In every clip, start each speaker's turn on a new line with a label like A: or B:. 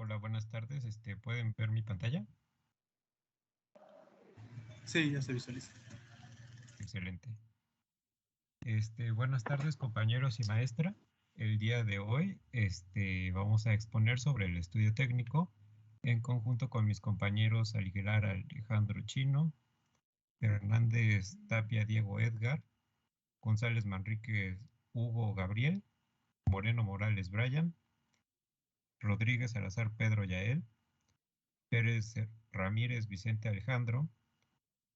A: Hola, buenas tardes. ¿Pueden ver mi pantalla?
B: Sí, ya se visualiza.
A: Excelente. Buenas tardes, compañeros y maestra. El día de hoy, vamos a exponer sobre el estudio técnico en conjunto con mis compañeros Aguilar Alejandro Chino, Hernández Tapia Diego Edgar, González Manríquez Hugo Gabriel, Moreno Morales Brian, Rodríguez Salazar Pedro Yael, Pérez Ramírez Vicente Alejandro,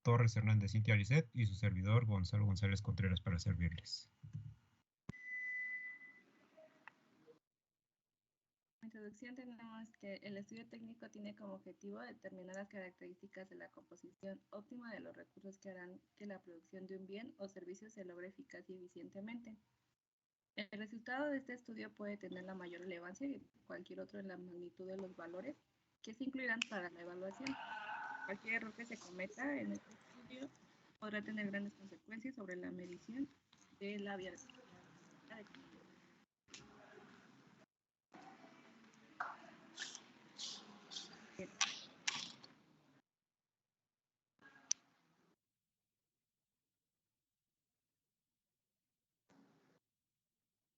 A: Torres Hernández Cintia Lisset y su servidor Gonzalo González Contreras para servirles.
C: En introducción tenemos que el estudio técnico tiene como objetivo determinar las características de la composición óptima de los recursos que harán que la producción de un bien o servicio se logre eficaz y eficientemente. El resultado de este estudio puede tener la mayor relevancia que cualquier otro en la magnitud de los valores que se incluirán para la evaluación. Cualquier error que se cometa en este estudio podrá tener grandes consecuencias sobre la medición de la viabilidad económica.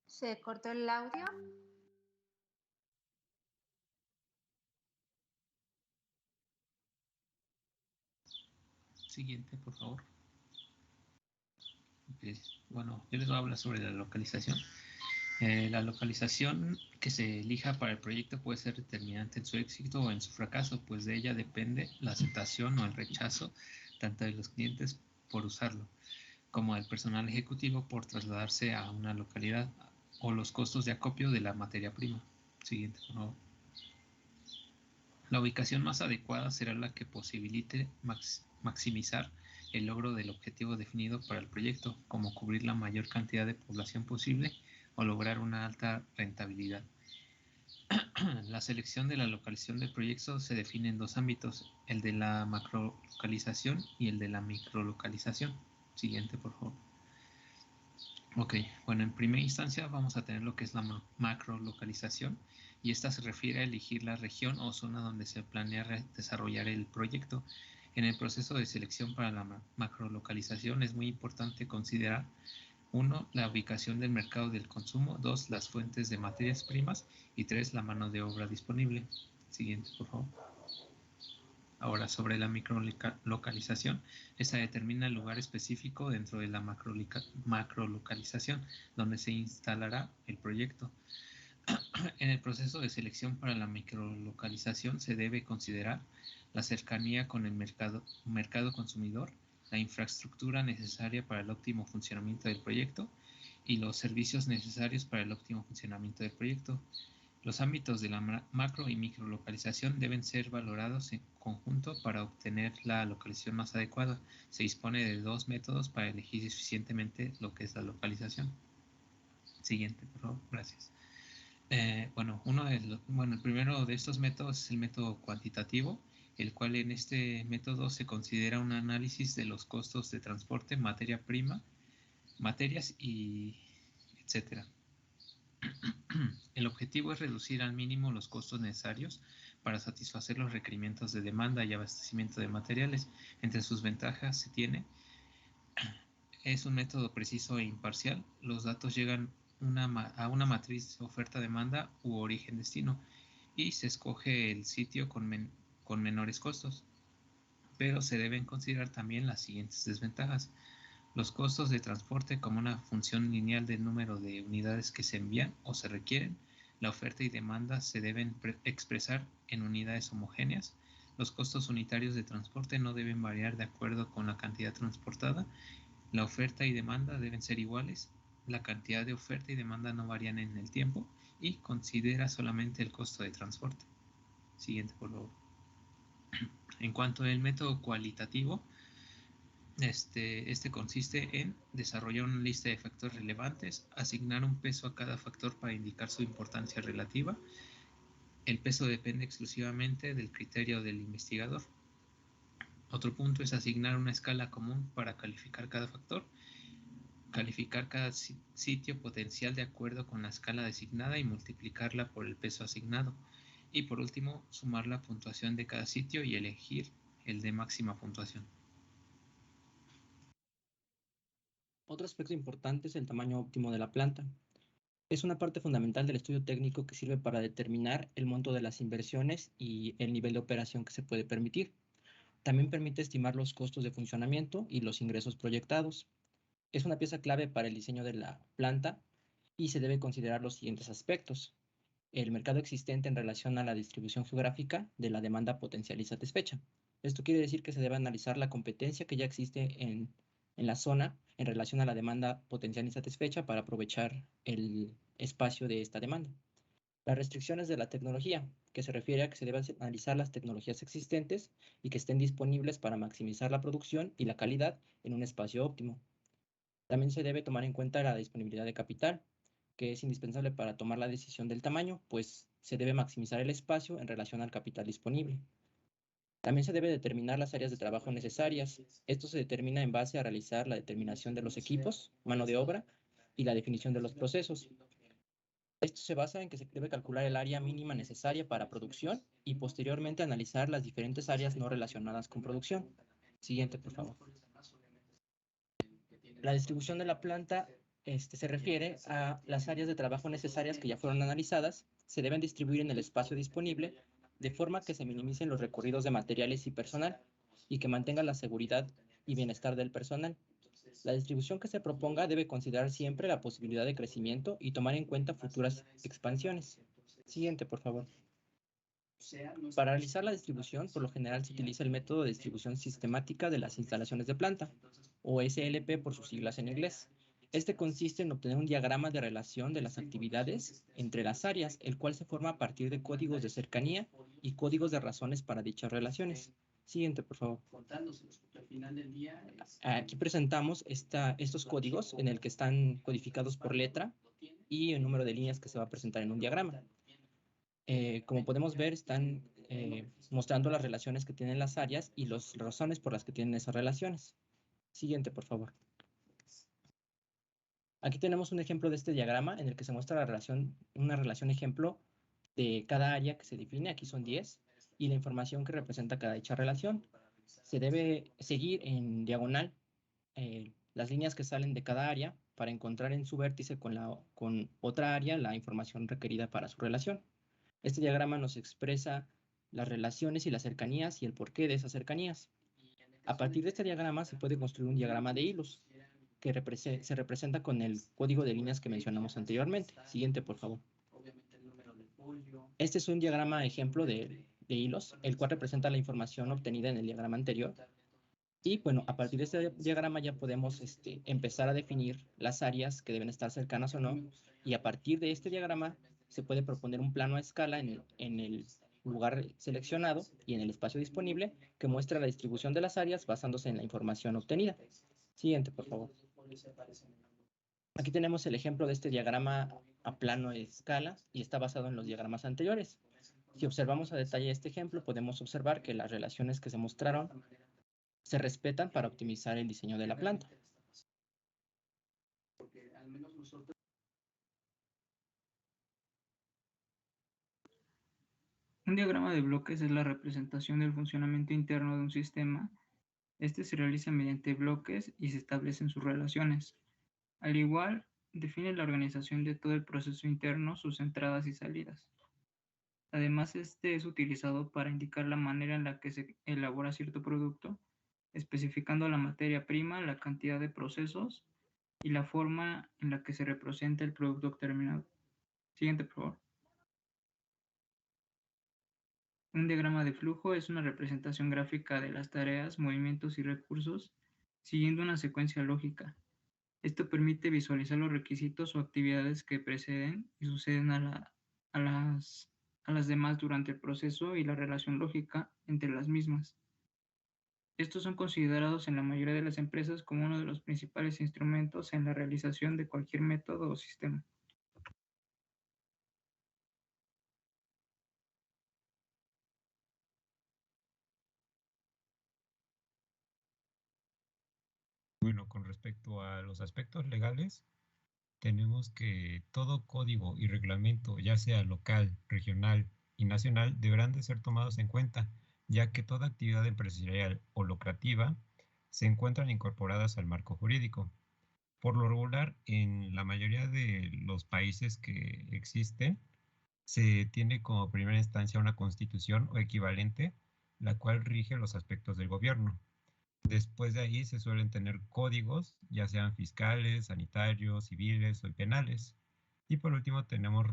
D: ¿Se cortó el audio?
E: Siguiente, por favor. Bueno, yo les voy a hablar sobre la localización. La localización que se elija para el proyecto puede ser determinante en su éxito o en su fracaso, pues de ella depende la aceptación o el rechazo tanto de los clientes por usarlo, como del personal ejecutivo por trasladarse a una localidad o los costos de acopio de la materia prima. Siguiente, por favor. La ubicación más adecuada será la que posibilite maximizar el logro del objetivo definido para el proyecto, como cubrir la mayor cantidad de población posible o lograr una alta rentabilidad. La selección de la localización del proyecto se define en dos ámbitos, el de la macrolocalización y el de la microlocalización. Siguiente, por favor. Ok, bueno, en primera instancia vamos a tener lo que es la macrolocalización y esta se refiere a elegir la región o zona donde se planea desarrollar el proyecto. En el proceso de selección para la macrolocalización es muy importante considerar 1. La ubicación del mercado del consumo, 2. Las fuentes de materias primas y 3. La mano de obra disponible. Siguiente, por favor. Ahora, sobre la microlocalización, esta determina el lugar específico dentro de la macrolocalización donde se instalará el proyecto. En el proceso de selección para la microlocalización se debe considerar la cercanía con el mercado consumidor, la infraestructura necesaria para el óptimo funcionamiento del proyecto y los servicios necesarios para el óptimo funcionamiento del proyecto. Los ámbitos de la macro y microlocalización deben ser valorados en conjunto para obtener la localización más adecuada. Se dispone de dos métodos para elegir eficientemente lo que es la localización. Siguiente, por favor. Gracias. El primero de estos métodos es el método cuantitativo, el cual en este método se considera un análisis de los costos de transporte, materia prima, materias y etcétera. El objetivo es reducir al mínimo los costos necesarios para satisfacer los requerimientos de demanda y abastecimiento de materiales. Entre sus ventajas se tiene, es un método preciso e imparcial. Los datos llegan a una matriz oferta-demanda u origen-destino y se escoge el sitio con menores costos. Pero se deben considerar también las siguientes desventajas. Los costos de transporte como una función lineal del número de unidades que se envían o se requieren. La oferta y demanda se deben expresar en unidades homogéneas. Los costos unitarios de transporte no deben variar de acuerdo con la cantidad transportada. La oferta y demanda deben ser iguales. La cantidad de oferta y demanda no varían en el tiempo y considera solamente el costo de transporte. Siguiente, por favor. En cuanto al método cualitativo, este consiste en desarrollar una lista de factores relevantes, asignar un peso a cada factor para indicar su importancia relativa. El peso depende exclusivamente del criterio del investigador. Otro punto es asignar una escala común para calificar cada factor, calificar cada sitio potencial de acuerdo con la escala designada y multiplicarla por el peso asignado. Y por último, sumar la puntuación de cada sitio y elegir el de máxima puntuación.
F: Otro aspecto importante es el tamaño óptimo de la planta. Es una parte fundamental del estudio técnico que sirve para determinar el monto de las inversiones y el nivel de operación que se puede permitir. También permite estimar los costos de funcionamiento y los ingresos proyectados. Es una pieza clave para el diseño de la planta y se debe considerar los siguientes aspectos: el mercado existente en relación a la distribución geográfica de la demanda potencial y satisfecha. Esto quiere decir que se debe analizar la competencia que ya existe en la zona en relación a la demanda potencial y satisfecha para aprovechar el espacio de esta demanda. Las restricciones de la tecnología, que se refiere a que se deben analizar las tecnologías existentes y que estén disponibles para maximizar la producción y la calidad en un espacio óptimo. También se debe tomar en cuenta la disponibilidad de capital, que es indispensable para tomar la decisión del tamaño, pues se debe maximizar el espacio en relación al capital disponible. También se debe determinar las áreas de trabajo necesarias. Esto se determina en base a realizar la determinación de los equipos, mano de obra y la definición de los procesos. Esto se basa en que se debe calcular el área mínima necesaria para producción y posteriormente analizar las diferentes áreas no relacionadas con producción. Siguiente, por favor. La distribución de la planta se refiere a las áreas de trabajo necesarias que ya fueron analizadas, se deben distribuir en el espacio disponible de forma que se minimicen los recorridos de materiales y personal y que mantenga la seguridad y bienestar del personal. La distribución que se proponga debe considerar siempre la posibilidad de crecimiento y tomar en cuenta futuras expansiones. Siguiente, por favor. Para realizar la distribución, por lo general se utiliza el método de distribución sistemática de las instalaciones de planta, o SLP por sus siglas en inglés. Este consiste en obtener un diagrama de relación de las actividades entre las áreas, el cual se forma a partir de códigos de cercanía y códigos de razones para dichas relaciones. Siguiente, por favor. Aquí presentamos estos códigos en el que están codificados por letra y el número de líneas que se va a presentar en un diagrama. Como podemos ver, están mostrando las relaciones que tienen las áreas y las razones por las que tienen esas relaciones. Siguiente, por favor. Aquí tenemos un ejemplo de este diagrama en el que se muestra una relación ejemplo de cada área que se define. Aquí son 10 y la información que representa cada dicha relación. Se debe seguir en diagonal las líneas que salen de cada área para encontrar en su vértice con otra área la información requerida para su relación. Este diagrama nos expresa las relaciones y las cercanías y el porqué de esas cercanías. A partir de este diagrama se puede construir un diagrama de hilos que se representa con el código de líneas que mencionamos anteriormente. Siguiente, por favor. Este es un diagrama ejemplo de hilos, el cual representa la información obtenida en el diagrama anterior. Y bueno, a partir de este diagrama ya podemos empezar a definir las áreas que deben estar cercanas o no. Y a partir de este diagrama se puede proponer un plano a escala en el lugar seleccionado y en el espacio disponible que muestra la distribución de las áreas basándose en la información obtenida. Siguiente, por favor. Aquí tenemos el ejemplo de este diagrama a plano a escala y está basado en los diagramas anteriores. Si observamos a detalle este ejemplo, podemos observar que las relaciones que se mostraron se respetan para optimizar el diseño de la planta.
B: Un diagrama de bloques es la representación del funcionamiento interno de un sistema. Este se realiza mediante bloques y se establecen sus relaciones. Al igual, define la organización de todo el proceso interno, sus entradas y salidas. Además, este es utilizado para indicar la manera en la que se elabora cierto producto, especificando la materia prima, la cantidad de procesos y la forma en la que se representa el producto terminado. Siguiente, por favor. Un diagrama de flujo es una representación gráfica de las tareas, movimientos y recursos siguiendo una secuencia lógica. Esto permite visualizar los requisitos o actividades que preceden y suceden a las demás durante el proceso y la relación lógica entre las mismas. Estos son considerados en la mayoría de las empresas como uno de los principales instrumentos en la realización de cualquier método o sistema.
A: Bueno, con respecto a los aspectos legales, tenemos que todo código y reglamento, ya sea local, regional y nacional deberán de ser tomados en cuenta, ya que toda actividad empresarial o lucrativa se encuentran incorporadas al marco jurídico. Por lo regular, en la mayoría de los países que existen, se tiene como primera instancia una constitución o equivalente, la cual rige los aspectos del gobierno. Después de ahí se suelen tener códigos, ya sean fiscales, sanitarios, civiles o penales. Y por último tenemos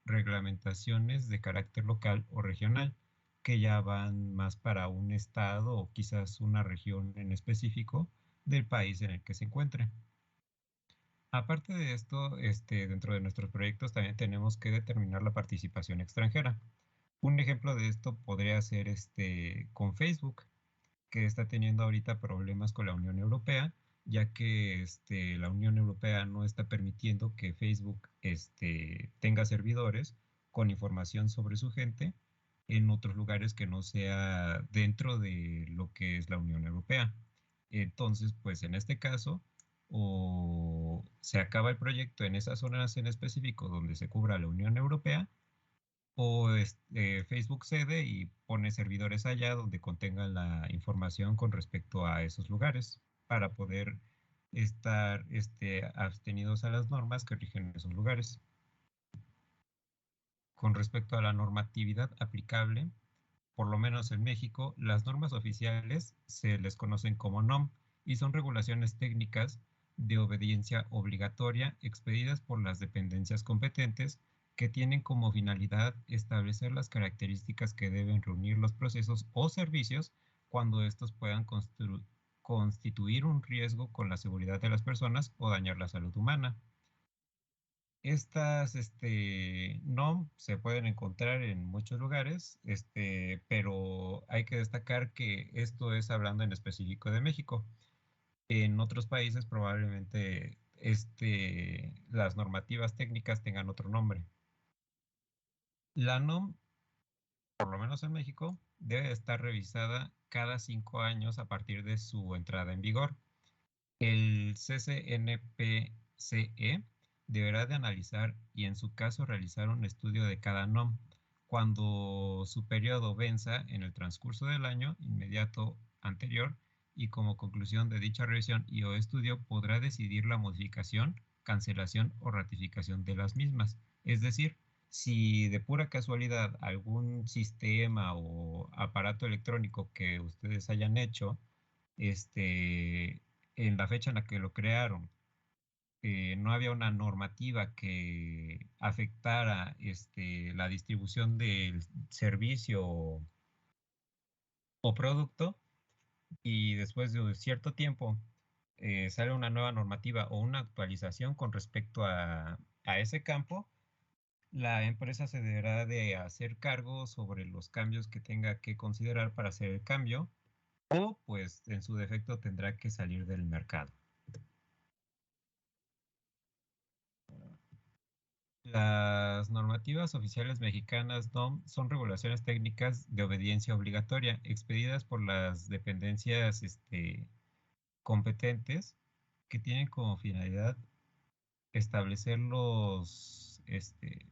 A: reglamentaciones de carácter local o regional, que ya van más para un estado o quizás una región en específico del país en el que se encuentre. Aparte de esto, dentro de nuestros proyectos también tenemos que determinar la participación extranjera. Un ejemplo de esto podría ser con Facebook, que está teniendo ahorita problemas con la Unión Europea, ya que la Unión Europea no está permitiendo que Facebook tenga servidores con información sobre su gente en otros lugares que no sea dentro de lo que es la Unión Europea. Entonces, pues en este caso, o se acaba el proyecto en esas zonas en específico donde se cubra la Unión Europea, o Facebook cede y pone servidores allá donde contengan la información con respecto a esos lugares para poder estar abstenidos a las normas que rigen esos lugares. Con respecto a la normatividad aplicable, por lo menos en México, las normas oficiales se les conocen como NOM y son regulaciones técnicas de obediencia obligatoria expedidas por las dependencias competentes que tienen como finalidad establecer las características que deben reunir los procesos o servicios cuando estos puedan constituir un riesgo con la seguridad de las personas o dañar la salud humana. Estas NOM se pueden encontrar en muchos lugares, pero hay que destacar que esto es hablando en específico de México. En otros países probablemente las normativas técnicas tengan otro nombre. La NOM, por lo menos en México, debe estar revisada cada 5 años a partir de su entrada en vigor. El CCNPCE deberá de analizar y en su caso realizar un estudio de cada NOM cuando su periodo venza en el transcurso del año inmediato anterior, y como conclusión de dicha revisión y o estudio podrá decidir la modificación, cancelación o ratificación de las mismas. Es decir, si de pura casualidad algún sistema o aparato electrónico que ustedes hayan hecho, en la fecha en la que lo crearon, no había una normativa que afectara la distribución del servicio o producto, y después de un cierto tiempo sale una nueva normativa o una actualización con respecto a ese campo, la empresa se deberá de hacer cargo sobre los cambios que tenga que considerar para hacer el cambio, o pues en su defecto tendrá que salir del mercado. Las normativas oficiales mexicanas NOM son regulaciones técnicas de obediencia obligatoria expedidas por las dependencias competentes, que tienen como finalidad establecer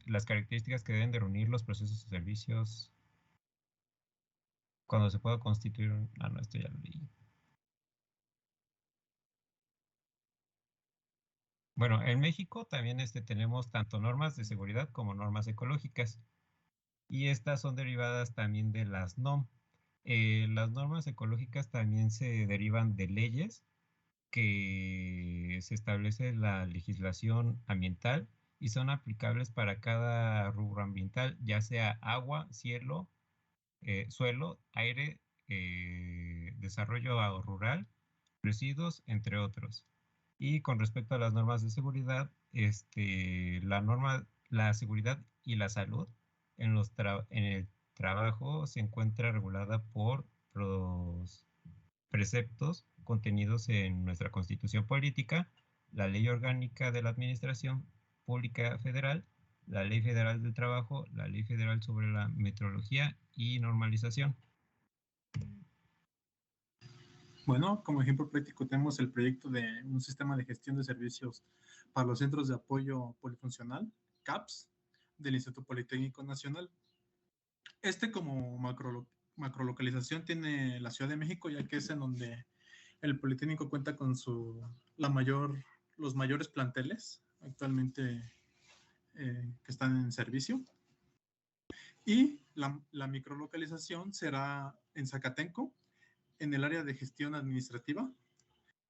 A: las características que deben de reunir los procesos y servicios cuando se pueda constituir no, esto ya lo leí. Bueno, en México también tenemos tanto normas de seguridad como normas ecológicas, y estas son derivadas también de las NOM. Las normas ecológicas también se derivan de leyes que se establece la legislación ambiental y son aplicables para cada rubro ambiental, ya sea agua, cielo, suelo, aire, desarrollo rural, residuos, entre otros. Y con respecto a las normas de seguridad, la seguridad y la salud en el trabajo se encuentra regulada por los preceptos contenidos en nuestra Constitución Política, la Ley Orgánica de la Administración Pública Federal, la Ley Federal del Trabajo, la Ley Federal sobre la Metrología y Normalización.
G: Bueno, como ejemplo práctico tenemos el proyecto de un sistema de gestión de servicios para los centros de apoyo polifuncional, CAPS, del Instituto Politécnico Nacional. Como macrolocalización tiene la Ciudad de México, ya que es en donde el Politécnico cuenta con los mayores planteles actualmente que están en servicio. Y la microlocalización será en Zacatenco, en el área de gestión administrativa,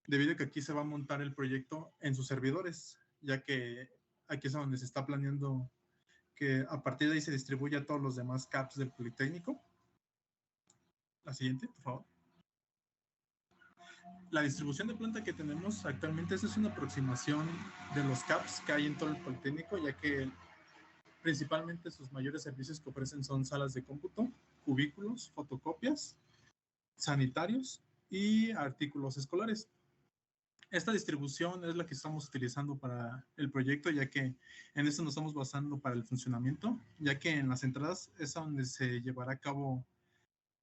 G: debido a que aquí se va a montar el proyecto en sus servidores, ya que aquí es donde se está planeando que a partir de ahí se distribuya a todos los demás CAPs del Politécnico. La siguiente, por favor. La distribución de planta que tenemos actualmente es una aproximación de los CAPs que hay en todo el Politécnico, ya que principalmente sus mayores servicios que ofrecen son salas de cómputo, cubículos, fotocopias, sanitarios y artículos escolares. Esta distribución es la que estamos utilizando para el proyecto, ya que en esto nos estamos basando para el funcionamiento, ya que en las entradas es donde se llevará a cabo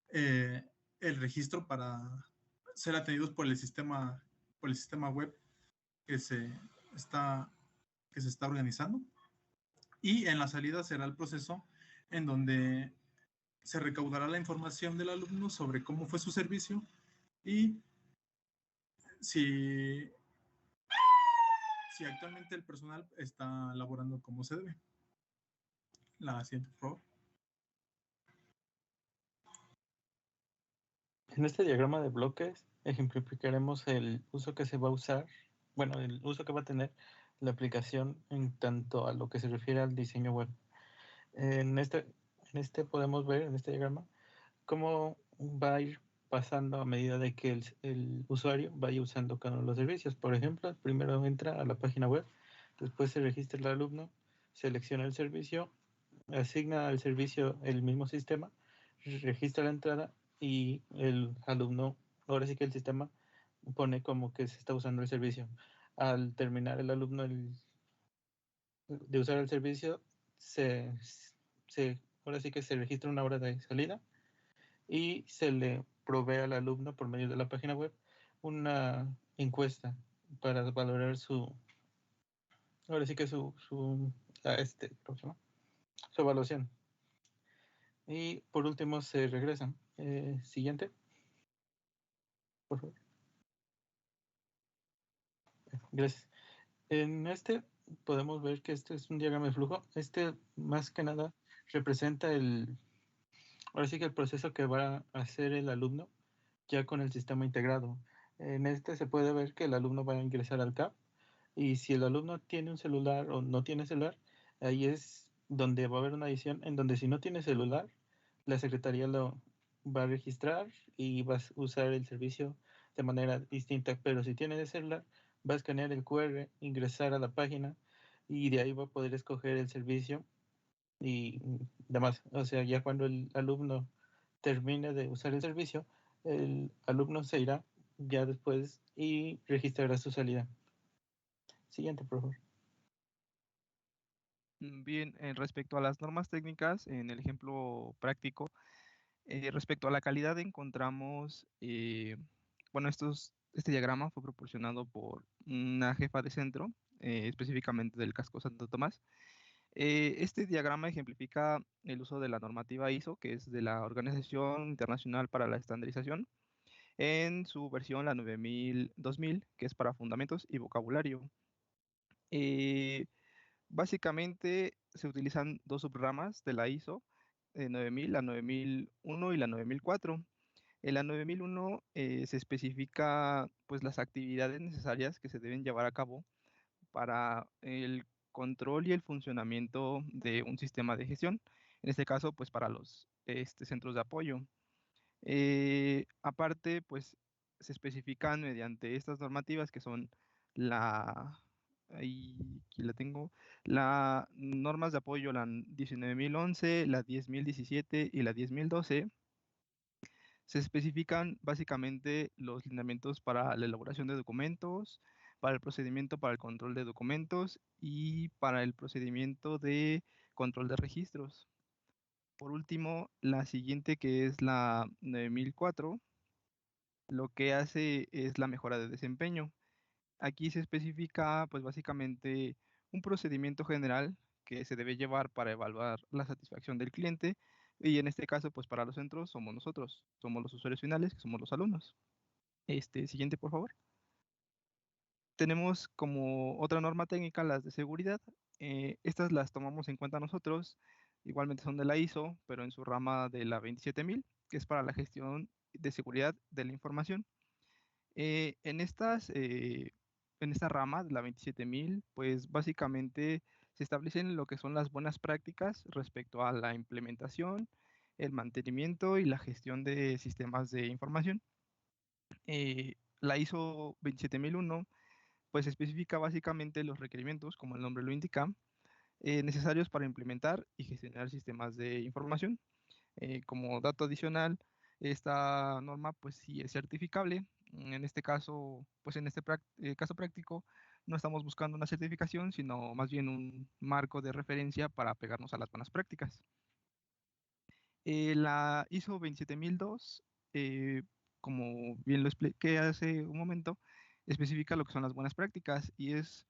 G: el registro para ser atendidos por el sistema web que se está organizando. Y en la salida será el proceso en donde se recaudará la información del alumno sobre cómo fue su servicio y si actualmente el personal está laborando como se debe. La siguiente, por favor.
H: En este diagrama de bloques ejemplificaremos el uso que se va a usar, bueno, el uso que va a tener la aplicación en tanto a lo que se refiere al diseño web. En este podemos ver, en este diagrama, cómo va a ir pasando a medida de que el usuario vaya usando cada uno de los servicios. Por ejemplo, primero entra a la página web, después se registra el alumno, selecciona el servicio, asigna al servicio el mismo sistema, registra la entrada y el alumno, ahora sí que el sistema pone como que se está usando el servicio. Al terminar el alumno de usar el servicio, ahora sí que se registra una hora de salida y se le provee al alumno por medio de la página web una encuesta para valorar ahora sí que su evaluación. Y por último se regresan. Siguiente. Por favor. Gracias. En este podemos ver que este es un diagrama de flujo. Este más que nada representa ahora sí que el proceso que va a hacer el alumno ya con el sistema integrado. En este se puede ver que el alumno va a ingresar al CAP y si el alumno tiene un celular o no tiene celular, ahí es donde va a haber una edición en donde si no tiene celular, la secretaría lo va a registrar y va a usar el servicio de manera distinta, pero si tiene el celular, va a escanear el QR, ingresar a la página y de ahí va a poder escoger el servicio y demás. O sea, ya cuando el alumno termine de usar el servicio, el alumno se irá ya después y registrará su salida. Siguiente, por favor.
I: Bien, respecto a las normas técnicas, en el ejemplo práctico, respecto a la calidad encontramos, bueno, este diagrama fue proporcionado por una jefa de centro, específicamente del Casco Santo Tomás. Este diagrama ejemplifica el uso de la normativa ISO, que es de la Organización Internacional para la Estandarización, en su versión la 9000-2000, que es para fundamentos y vocabulario. Básicamente se utilizan dos subramas de la ISO, 9000, la 9001 y la 9004. En la 9001 se especifica pues, las actividades necesarias que se deben llevar a cabo para el control y el funcionamiento de un sistema de gestión, en este caso pues para los centros de apoyo. Aparte pues se especifican mediante estas normativas que son ahí aquí la tengo, las normas de apoyo, la 19011, la 10017 y la 10012. Se especifican básicamente los lineamientos para la elaboración de documentos, para el procedimiento para el control de documentos y para el procedimiento de control de registros. Por último, la siguiente, que es la 9004, lo que hace es la mejora de desempeño. Aquí se especifica pues básicamente un procedimiento general que se debe llevar para evaluar la satisfacción del cliente Y en este caso, pues para los centros somos nosotros, somos los usuarios finales, que somos los alumnos. Siguiente, por favor. Tenemos como otra norma técnica las de seguridad. Estas las tomamos en cuenta nosotros, igualmente son de la ISO, pero en su rama de la 27000, que es para la gestión de seguridad de la información. En esta rama de la 27000, pues básicamente se establecen lo que son las buenas prácticas respecto a la implementación, el mantenimiento y la gestión de sistemas de información. La ISO 27001 pues especifica básicamente los requerimientos, como el nombre lo indica, necesarios para implementar y gestionar sistemas de información. Como dato adicional, esta norma pues sí es certificable. En este caso, pues en este caso práctico, no estamos buscando una certificación, sino más bien un marco de referencia para pegarnos a las buenas prácticas. La ISO 27002, como bien lo expliqué hace un momento, especifica lo que son las buenas prácticas y es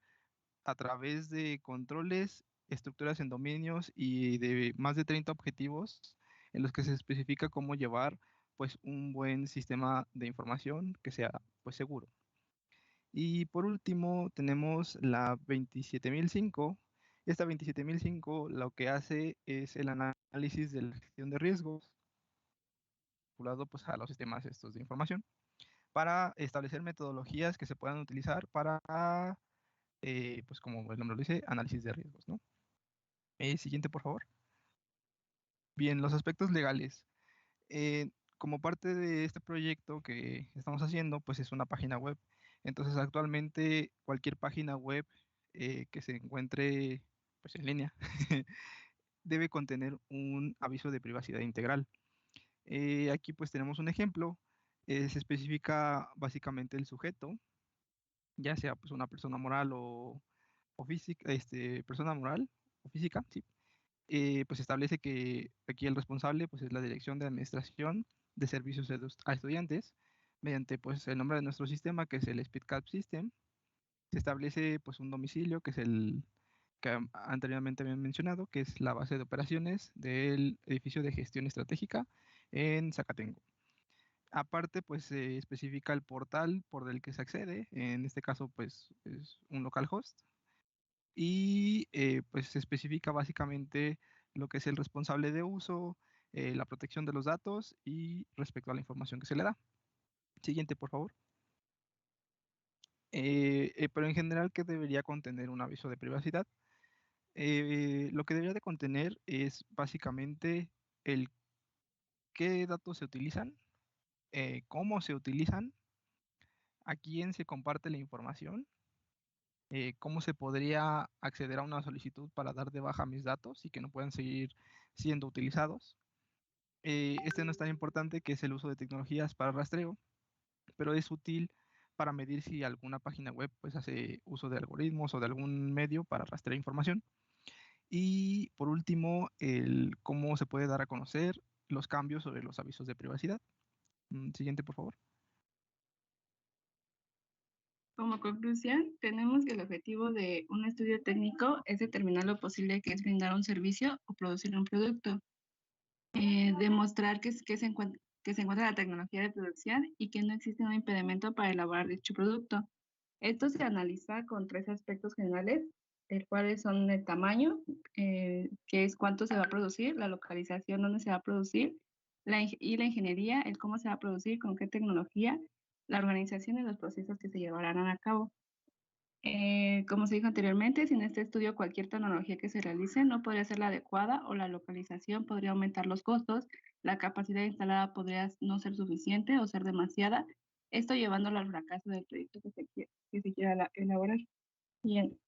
I: a través de controles, estructuras en dominios y de más de 30 objetivos en los que se especifica cómo llevar pues un buen sistema de información que sea pues seguro. Y por último tenemos la 27005. Esta 27005 lo que hace es el análisis de la gestión de riesgos vinculado pues a los sistemas estos de información para establecer metodologías que se puedan utilizar para pues como el nombre lo dice, análisis de riesgos, ¿no? Siguiente, por favor. Bien, los aspectos legales. Como parte de este proyecto que estamos haciendo, pues es una página web. Entonces, actualmente cualquier página web que se encuentre pues, en línea debe contener un aviso de privacidad integral. Aquí pues tenemos un ejemplo. Se especifica básicamente el sujeto, ya sea pues una persona moral o física, persona moral o física, sí. Pues establece que aquí el responsable pues es la Dirección de Administración de Servicios a Estudiantes mediante pues el nombre de nuestro sistema, que es el SpeedCap System. Se establece pues un domicilio, que es el que anteriormente habían mencionado, que es la base de operaciones del edificio de gestión estratégica en Zacatenco. Aparte, pues se especifica el portal por el que se accede, en este caso pues es un localhost, y pues se especifica básicamente lo que es el responsable de uso, la protección de los datos y respecto a la información que se le da. Siguiente, por favor. Pero en general, ¿qué debería contener un aviso de privacidad? Lo que debería de contener es básicamente el qué datos se utilizan, cómo se utilizan, a quién se comparte la información, cómo se podría acceder a una solicitud para dar de baja mis datos y que no puedan seguir siendo utilizados. Este no es tan importante, que es el uso de tecnologías para rastreo, pero es útil para medir si alguna página web pues hace uso de algoritmos o de algún medio para rastrear información. Y por último, el cómo se puede dar a conocer los cambios sobre los avisos de privacidad. Siguiente, por favor.
C: Como conclusión, tenemos que el objetivo de un estudio técnico es determinar lo posible que es brindar un servicio o producir un producto, demostrar que se encuentra la tecnología de producción y que no existe un impedimento para elaborar dicho producto. Esto se analiza con 3 aspectos generales, el cuales son el tamaño, que es cuánto se va a producir, la localización donde se va a producir, y la ingeniería, el cómo se va a producir, con qué tecnología, la organización y los procesos que se llevarán a cabo. Como se dijo anteriormente, sin este estudio cualquier tecnología que se realice no podría ser la adecuada o la localización podría aumentar los costos, la capacidad instalada podría no ser suficiente o ser demasiada, esto llevándolo al fracaso del proyecto que se quiera elaborar. Bien.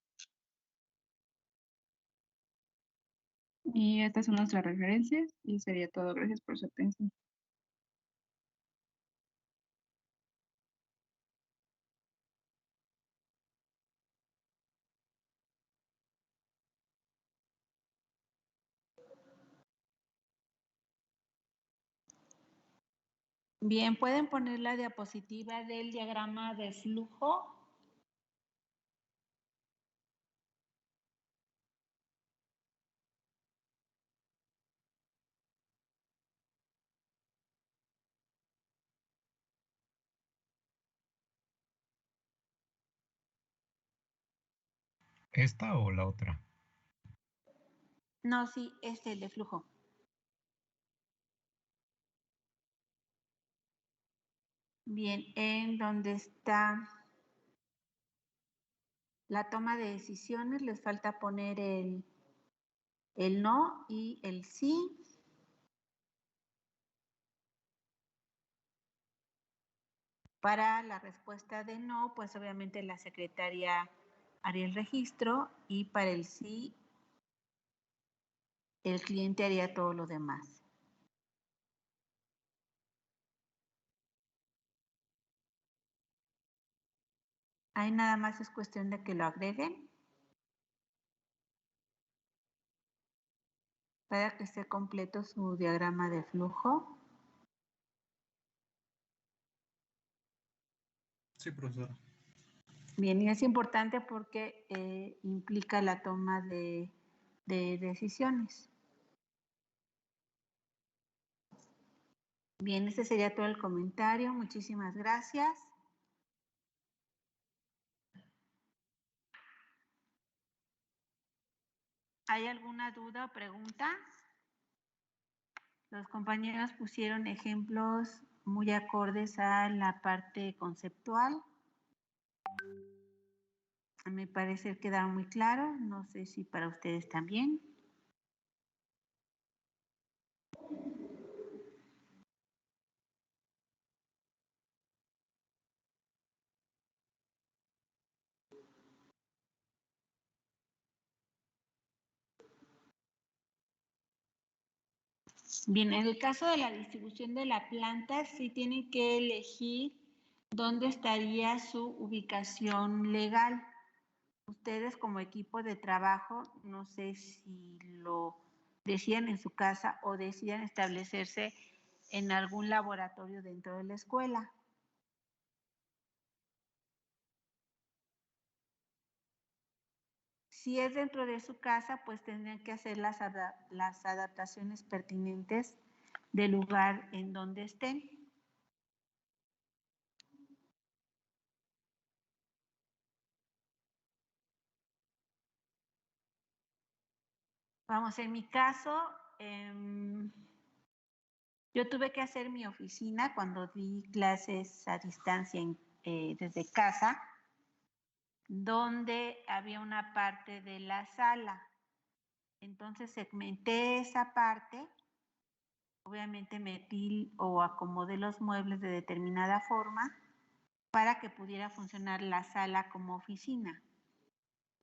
C: Y estas son nuestras referencias y sería todo. Gracias por su atención.
D: Bien, ¿pueden poner la diapositiva del diagrama de flujo?
A: ¿Esta o la otra?
D: No, sí, el de flujo. Bien, en donde está la toma de decisiones, les falta poner el no y el sí. Para la respuesta de no, pues obviamente la secretaria haría el registro y para el sí, el cliente haría todo lo demás. Ahí nada más es cuestión de que lo agreguen para que esté completo su diagrama de flujo.
G: Sí, profesora.
D: Bien, y es importante porque implica la toma de decisiones. Bien, ese sería todo el comentario. Muchísimas gracias. ¿Hay alguna duda o pregunta? Los compañeros pusieron ejemplos muy acordes a la parte conceptual. A mi parecer quedaron muy claros. No sé si para ustedes también. Bien, en el caso de la distribución de la planta, sí tienen que elegir dónde estaría su ubicación legal. Ustedes como equipo de trabajo, no sé si lo decían en su casa o decían establecerse en algún laboratorio dentro de la escuela. Si es dentro de su casa, pues tendrían que hacer las adaptaciones pertinentes del lugar en donde estén. Vamos, en mi caso, yo tuve que hacer mi oficina cuando di clases a distancia desde casa, donde había una parte de la sala. Entonces segmenté esa parte, obviamente metí o acomodé los muebles de determinada forma para que pudiera funcionar la sala como oficina.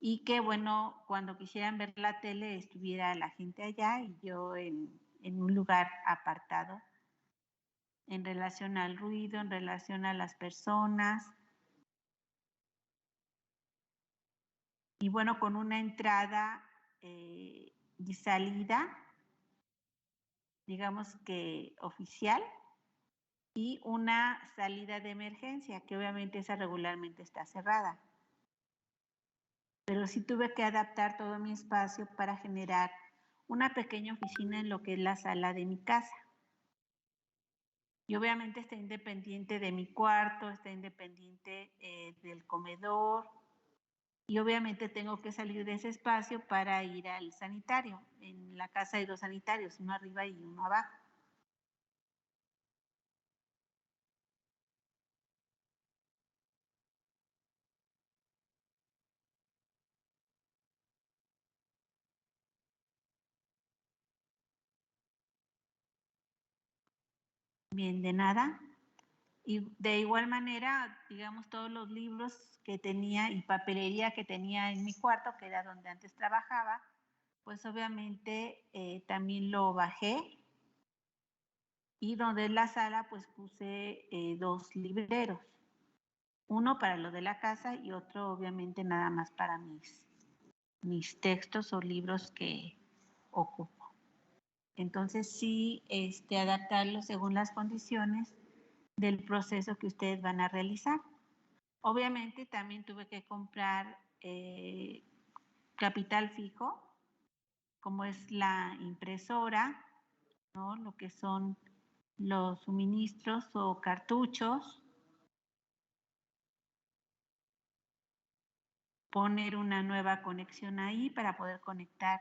D: Y que, bueno, cuando quisieran ver la tele estuviera la gente allá y yo en un lugar apartado en relación al ruido, en relación a las personas. Y bueno, con una entrada y salida, digamos que oficial, y una salida de emergencia, que obviamente esa regularmente está cerrada. Pero sí tuve que adaptar todo mi espacio para generar una pequeña oficina en lo que es la sala de mi casa. Y obviamente está independiente de mi cuarto, está independiente del comedor. Y obviamente tengo que salir de ese espacio para ir al sanitario. En la casa hay 2 sanitarios, uno arriba y uno abajo. Bien, de nada. Y de igual manera, digamos, todos los libros que tenía y papelería que tenía en mi cuarto, que era donde antes trabajaba, pues obviamente también lo bajé. Y donde es la sala, pues puse 2 libreros. Uno para lo de la casa y otro obviamente nada más para mis textos o libros que ocupo. Entonces sí, adaptarlo según las condiciones del proceso que ustedes van a realizar. Obviamente también tuve que comprar capital fijo, como es la impresora, ¿no? Lo que son los suministros o cartuchos. poner una nueva conexión ahí para poder conectar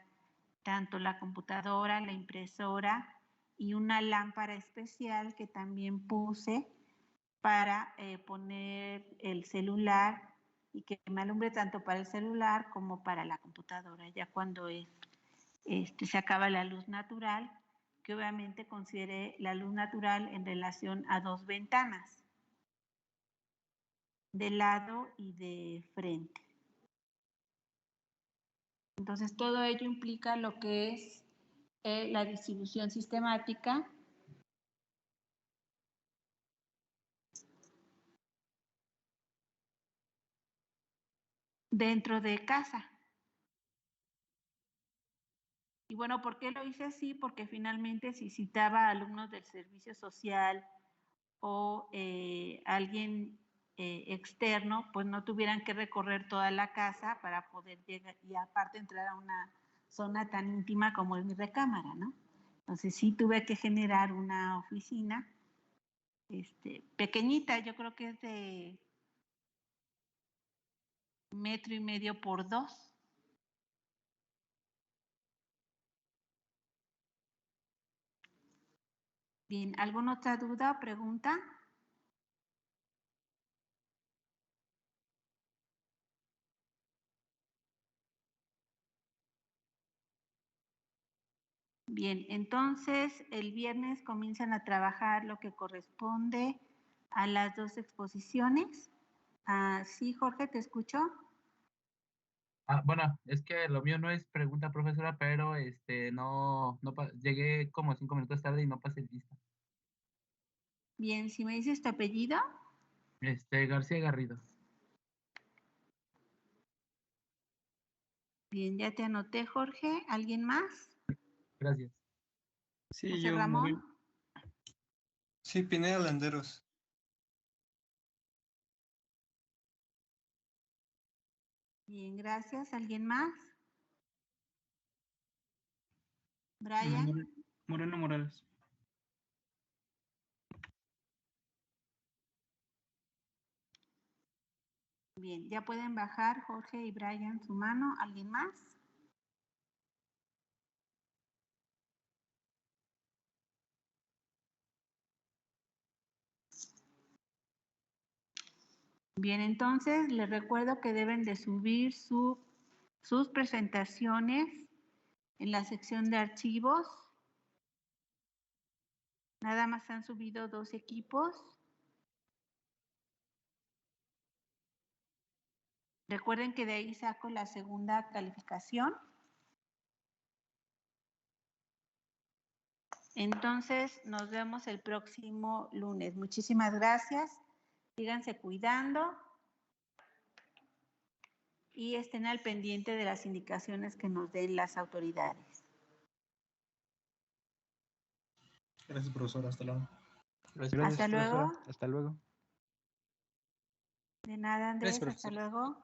D: tanto la computadora, la impresora y una lámpara especial que también puse para poner el celular y que me alumbre tanto para el celular como para la computadora, ya cuando se acaba la luz natural, que obviamente considere la luz natural en relación a dos ventanas, de lado y de frente. Entonces, todo ello implica lo que es la distribución sistemática dentro de casa. Y bueno, ¿por qué lo hice así? Porque finalmente si citaba a alumnos del servicio social o alguien externo, pues no tuvieran que recorrer toda la casa para poder llegar y aparte entrar a una zona tan íntima como es mi recámara, ¿no? Entonces sí tuve que generar una oficina pequeñita, yo creo que es de 1,5 metros por 2. Bien, ¿alguna otra duda o pregunta? Bien, entonces el viernes comienzan a trabajar lo que corresponde a las 2 exposiciones. Sí, Jorge, ¿te escucho?
J: Bueno, es que lo mío no es pregunta, profesora, pero llegué como 5 minutos tarde y no pasé lista.
D: Bien, si me dices tu apellido.
J: García Garrido.
D: Bien, ya te anoté, Jorge. ¿Alguien más?
J: Gracias.
B: Sí,
D: José
B: yo,
D: Ramón.
K: Sí, Pineda Landeros.
D: Bien, gracias. ¿Alguien más? Brian.
B: Moreno Morales.
D: Bien, ya pueden bajar Jorge y Brian su mano. ¿Alguien más? Bien, entonces les recuerdo que deben de subir sus presentaciones en la sección de archivos. Nada más han subido 2 equipos. Recuerden que de ahí saco la segunda calificación. Entonces, nos vemos el próximo lunes. Muchísimas gracias. Síganse cuidando y estén al pendiente de las indicaciones que nos den las autoridades.
G: Gracias, profesor. Hasta luego.
I: Gracias,
D: Hasta luego.
I: profesora. Hasta luego.
D: De nada, Andrés.
K: Gracias,
D: Hasta
K: profesor.
D: luego.